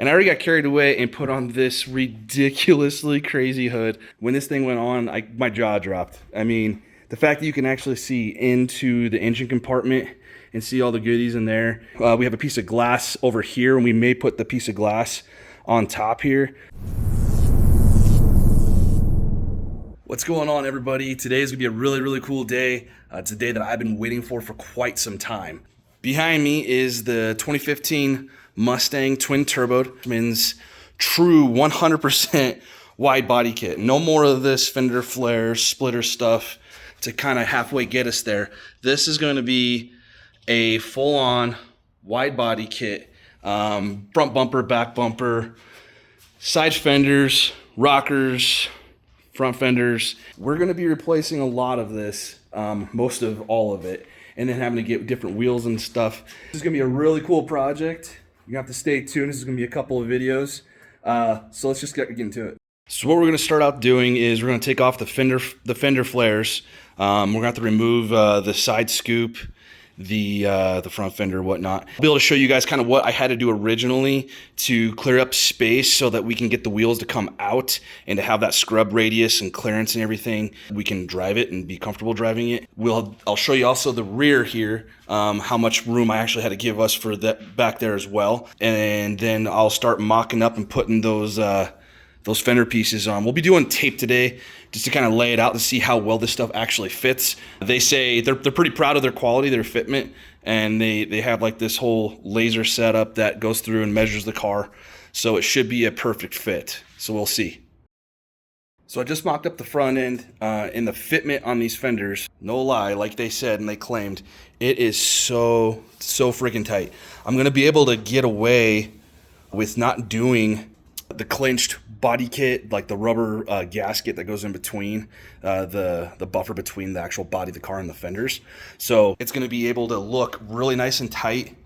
And I already got carried away and put on this ridiculously crazy hood. When this thing went on, my jaw dropped. I mean, the fact that you can actually see into the engine compartment and see all the goodies in there. We have a piece of glass over here, and we may put the piece of glass on top here. What's going on, everybody? Today is gonna be a really cool day. It's a day that I've been waiting for quite some time. Behind me is the 2015 Mustang twin turbo. Means true 100% wide body kit. No more of this fender flare splitter stuff to kind of halfway get us there. This is going to be a full-on wide body kit. Front bumper, back bumper, side fenders, rockers, front fenders. We're going to be replacing a lot of this, most of all of it, and then having to get different wheels and stuff. This is going to be a really cool project. You have to stay tuned. This is going to be a couple of videos. So let's just get into it. So what we're going to start out doing is we're going to take off the fender flares. We're going to have to remove the side scoop, the front fender, whatnot. I'll be able to show you guys kind of what I had to do originally to clear up space so that we can get the wheels to come out and to have that scrub radius and clearance and everything. We can drive it and be comfortable driving it. I'll show you also the rear here, how much room I actually had to give us for that back there as well. And then I'll start mocking up and putting those fender pieces on. We'll be doing tape today just to kind of lay it out to see how well this stuff actually fits. They say they're pretty proud of their quality, their fitment, and they have like this whole laser setup that goes through and measures the car. So it should be a perfect fit. So we'll see. So I just mocked up the front end and the fitment on these fenders. No lie, like they said and they claimed, it is so freaking tight. I'm gonna be able to get away with not doing the clinched body kit, like the rubber gasket that goes in between the buffer between the actual body of the car and the fenders. So it's going to be able to look really nice and tight.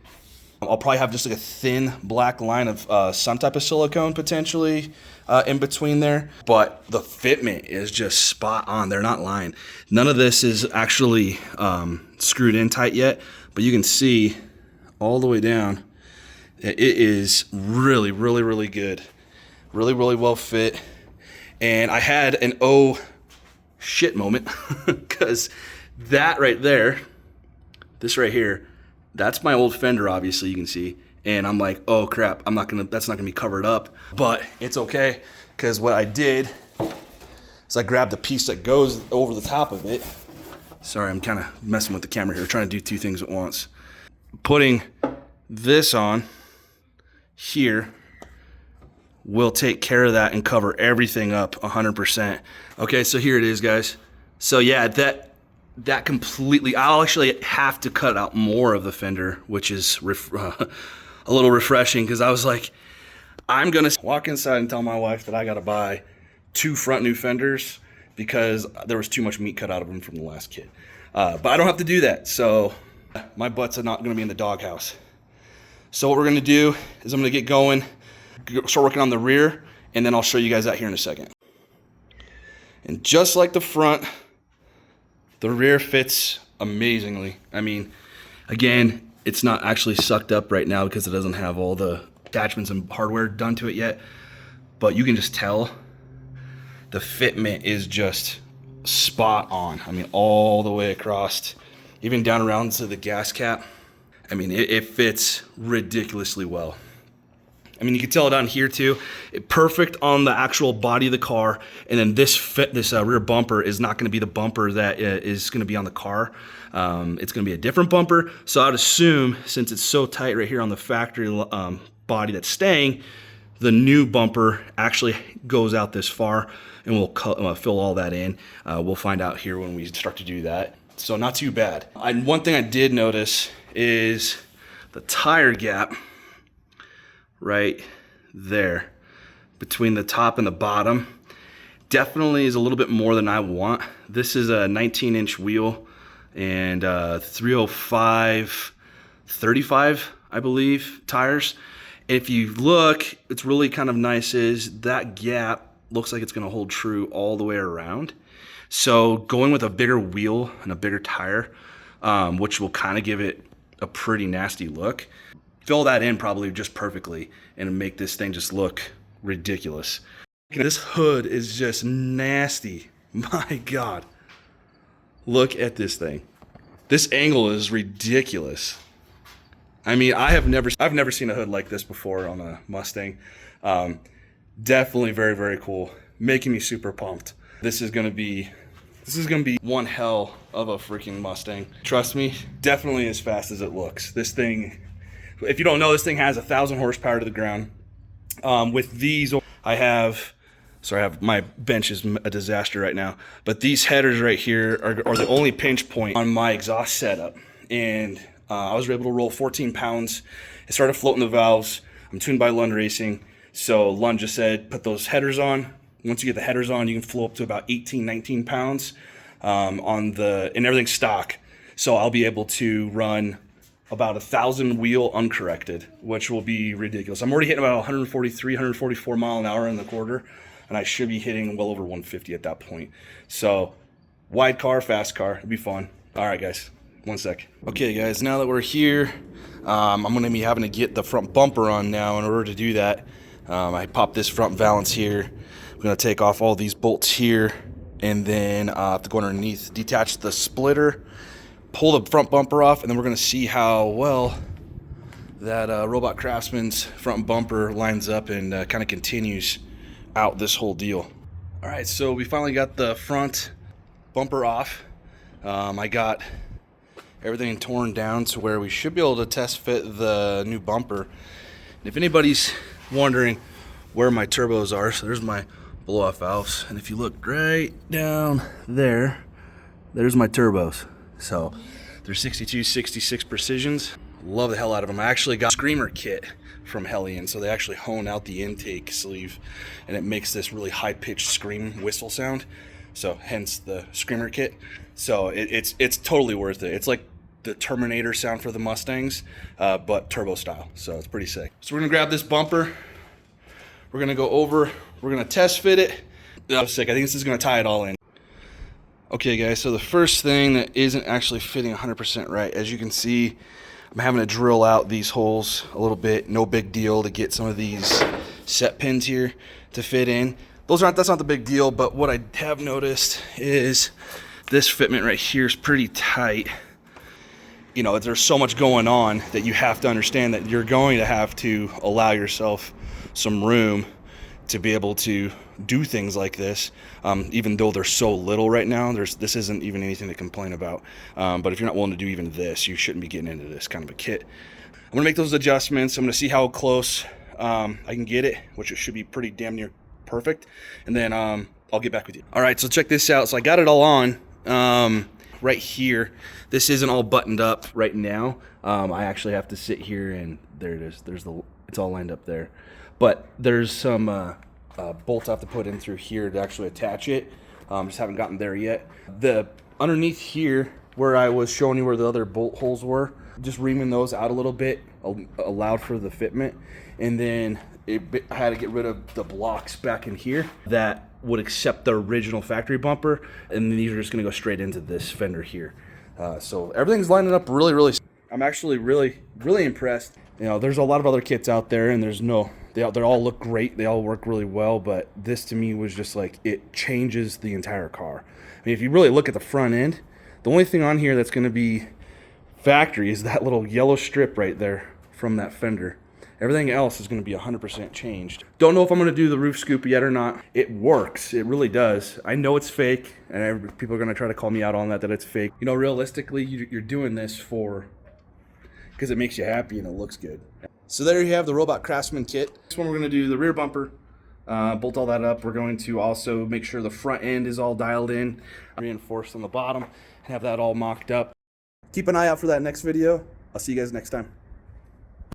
I'll probably have just like a thin black line of some type of silicone potentially in between there, but the fitment is just spot on. They're not lying. None of this is actually screwed in tight yet, but you can see all the way down. It is really good. Really well fit. And I had an oh shit moment because that right there, this right here, that's my old fender, obviously you can see. And I'm like, oh crap, that's not gonna be covered up. But it's okay, because what I did is I grabbed the piece that goes over the top of it. Sorry, I'm kind of messing with the camera here, trying to do two things at once. Putting this on here will take care of that and cover everything up 100%. Okay, so here it is, guys. So yeah, that completely, I'll actually have to cut out more of the fender, which is a little refreshing, because I was like, I'm gonna walk inside and tell my wife that I gotta buy 2 front new fenders because there was too much meat cut out of them from the last kit. But I don't have to do that, so my butts are not gonna be in the doghouse. So what we're gonna do is I'm gonna get going, start working on the rear, and then I'll show you guys that here in a second. And just like the front, the rear fits amazingly. I mean, again, it's not actually sucked up right now because it doesn't have all the attachments and hardware done to it yet, but you can just tell the fitment is just spot on. I mean, all the way across, even down around to the gas cap. I mean, it fits ridiculously well. I mean, you can tell it on here too. Perfect on the actual body of the car. And then this rear bumper is not going to be the bumper that is going to be on the car. It's going to be a different bumper. So I'd assume, since it's so tight right here on the factory body that's staying, the new bumper actually goes out this far, and we'll fill all that in. We'll find out here when we start to do that. So not too bad. One thing I did notice is the tire gap right there between the top and the bottom definitely is a little bit more than I want. This is a 19-inch wheel and 305 35, I believe, tires. If you look, it's really kind of nice is that gap looks like it's going to hold true all the way around. So going with a bigger wheel and a bigger tire, which will kind of give it a pretty nasty look, fill that in probably just perfectly and make this thing just look ridiculous. This hood is just nasty. My God. Look at this thing. This angle is ridiculous. I mean, I've never seen a hood like this before on a Mustang. Definitely very, very cool. Making me super pumped. This is gonna be one hell of a freaking Mustang. Trust me, definitely as fast as it looks. This thing, if you don't know, this thing has 1,000 horsepower to the ground. With these, my bench is a disaster right now, but these headers right here are the only pinch point on my exhaust setup. And I was able to roll 14 pounds. It started floating the valves. I'm tuned by Lund Racing. So Lund just said, put those headers on. Once you get the headers on, you can flow up to about 18, 19 pounds and everything's stock. So I'll be able to run about 1,000 wheel uncorrected, which will be ridiculous. I'm already hitting about 143, 144 mile an hour in the quarter, and I should be hitting well over 150 at that point. So wide car, fast car, it'd be fun. All right, guys, one sec. Okay, guys, now that we're here, I'm gonna be having to get the front bumper on now. In order to do that, I popped this front valance here. I'm gonna take off all these bolts here, and then I have to go underneath, detach the splitter, pull the front bumper off, and then we're gonna see how well that Robot Craftsman's front bumper lines up and kind of continues out this whole deal. All right, so we finally got the front bumper off. I got everything torn down to where we should be able to test fit the new bumper. And if anybody's wondering where my turbos are, so there's my blow-off valves, and if you look right down there, there's my turbos. So they're 62, 66 precisions. Love the hell out of them. I actually got a screamer kit from Hellion, so they actually hone out the intake sleeve, and it makes this really high-pitched scream whistle sound. So hence the screamer kit. So it's totally worth it. It's like the Terminator sound for the Mustangs, but turbo style. So it's pretty sick. So we're gonna grab this bumper. We're gonna go over. We're gonna test fit it. Sick. I think this is gonna tie it all in. Okay, guys. So the first thing that isn't actually fitting 100% right, as you can see, I'm having to drill out these holes a little bit. No big deal to get some of these set pins here to fit in. That's not the big deal, but what I have noticed is this fitment right here is pretty tight. You know, there's so much going on that you have to understand that you're going to have to allow yourself some room to be able to do things like this, even though they're so little right now. This isn't even anything to complain about, but if you're not willing to do even this, you shouldn't be getting into this kind of a kit. I'm gonna make those adjustments. I'm gonna see how close I can get it, which it should be pretty damn near perfect, and then I'll get back with you. All right, so check this out. So I got it all on right here. This isn't all buttoned up right now. I actually have to sit here, and there it is. It's all lined up there, but there's some bolts I have to put in through here to actually attach it. Just haven't gotten there yet. The underneath here, where I was showing you where the other bolt holes were, just reaming those out a little bit allowed for the fitment, and then I had to get rid of the blocks back in here that would accept the original factory bumper, and these are just going to go straight into this fender here. So everything's lining up really. I'm actually really impressed. You know, there's a lot of other kits out there, and they all look great. They all work really well, but this to me was just like, it changes the entire car. I mean, if you really look at the front end, the only thing on here that's going to be factory is that little yellow strip right there from that fender. Everything else is going to be 100% changed. Don't know if I'm going to do the roof scoop yet or not. It works. It really does. I know it's fake, and people are going to try to call me out on that it's fake. You know, realistically, you're doing this because it makes you happy and it looks good. So there you have the Robot Craftsman kit. This one we're going to do the rear bumper, bolt all that up. We're going to also make sure the front end is all dialed in, reinforced on the bottom, and have that all mocked up. Keep an eye out for that next video. I'll see you guys next time.